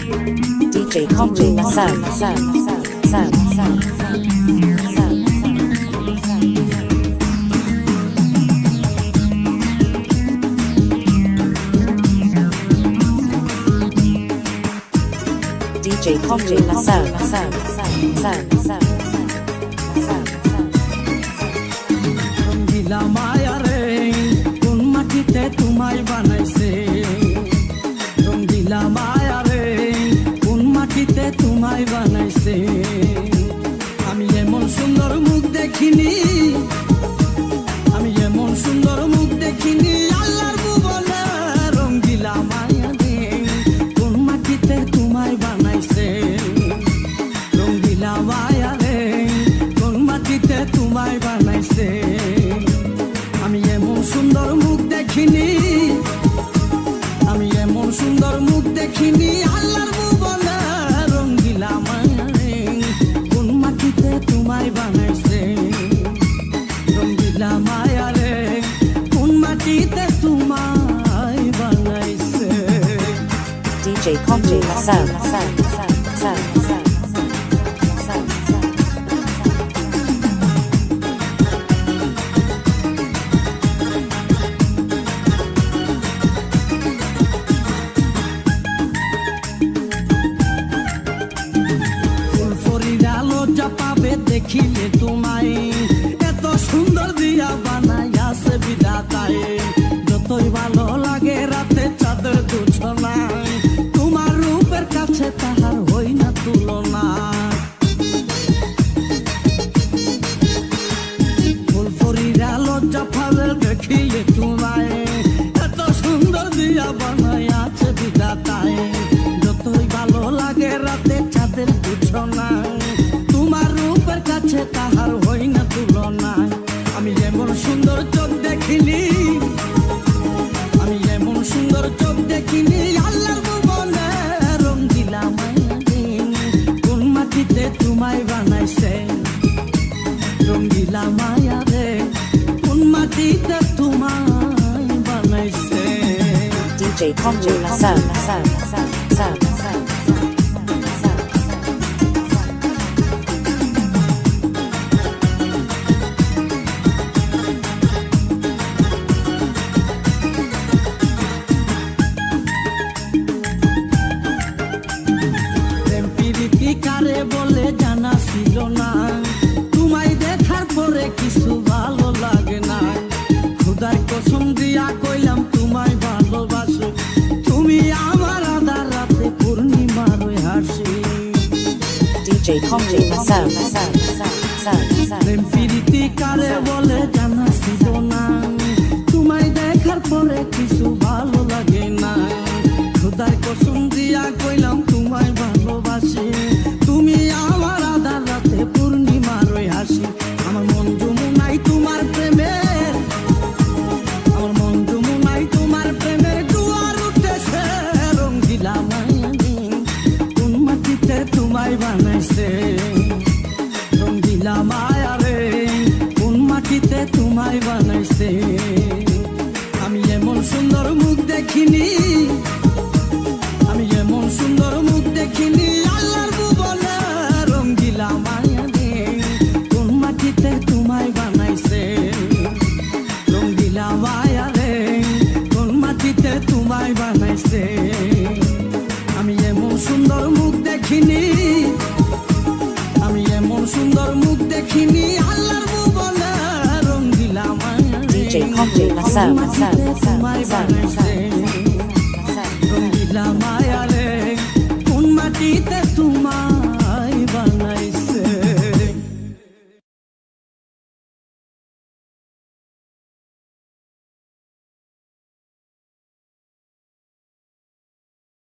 DJ Comri Sound. DJ Comri Sound. রঙ্গিলা মায়া রে কোন মাটিতে তোমায় বানাইছে রঙ্গিলা মায়া রে কোন মাটিতে তোমায় বানাইছে আমি এমন সুন্দর মুখ দেখিনি আমি এমন সুন্দর মুখ দেখিনি আল্লাহর ভুবনে রঙ্গিলা মায়া রে কোন মাটিতে তোমায় বানাইছে রঙ্গিলা মায়া রে কোন মাটিতে তোমায় বানাইছে আমি এমন সুন্দর মুখ দেখিনি আমি এমন সুন্দর মুখ দেখিনি আল্লাহর ভুবনে রঙ্গিলা মায়া রে কোন মাটিতে তোমায় বানাইছে রঙ্গিলা মায়া রে কোন মাটিতে তোমায় বানাইছে DJ Comri Sound. ফুলফরিরা লজ্জা পাবে দেখিলে তোমায় এত সুন্দর দিয়া বানাইয়াছে বিধাতায় যতই ভালো লাগে রাতে চাঁদের দুছনায় তোমার রূপের কাছে তাহার হই না তুলনা ফুলফরিরা লজ্জা পাবে দেখিলে তোমায় এত সুন্দর দিয়া বানাইয়াছে বিধাতায় যতই ভালো লাগে রাতে চাঁদের বিছানায় তোমার রূপের কাছে তাহার হই না তুলনা আমি এমন সুন্দর চোখ দেখিনি আমি এমন সুন্দর চোখ দেখিনি আল্লাহর ভুবনে রঙ্গিলা মায়া রে কোন মাটিতে তোমায় বানাইছে রঙ্গিলা মায়া রে কোন মাটিতে তোমায় বানাইছে DJ Comri Sound. প্রেম প্রীতি কারে বলে জানা ছিল না তোমায় দেখার পরে কিছু ভালো লাগে না খুদার কসম দিয়া কইলাম তোমায় ভালোবাসি তুমি আমার আধার রাতে পূর্ণিমার ওই হাসি DJ Comri Sound. প্রেম প্রীতি কারে বলে জানা ছিল না তোমায় দেখার পরে কিছু ভালো লাগে না খুদার কসম দিয়া কইলাম তোমায় ভালোবাসি তুমি আমার আধার রাতে পূর্ণিমার ওই হাসি আমার মন যমুনাই তোমার প্রেমের আমার মন যমুনাই তোমার প্রেমের জোয়ার উঠেছে রঙ্গিলা মায়া রে কোন মাটিতে তোমায় বানাইছে রঙ্গিলা মায়া রে কোন মাটিতে তোমায় বানাইছে আমি এমন সুন্দর মুখ দেখিনি আমি এমন সুন্দর মুখ দেখিনি আল্লাহর ভুবনে রঙ্গিলা মায়া রে কোন মাটিতে তোমায় বানাইছে রঙ্গিলা মায়া রে কোন মাটিতে তোমায় বানাইছে আমি এমন সুন্দর মুখ দেখিনি আমি এমন সুন্দর মুখ দেখিনি আল্লাহর ভুবনে রঙ্গিলা মায়া রে DJ Comri Sound. তোমায় বানাইছে রঙ্গিলা মায়া রে কোন মাটিতে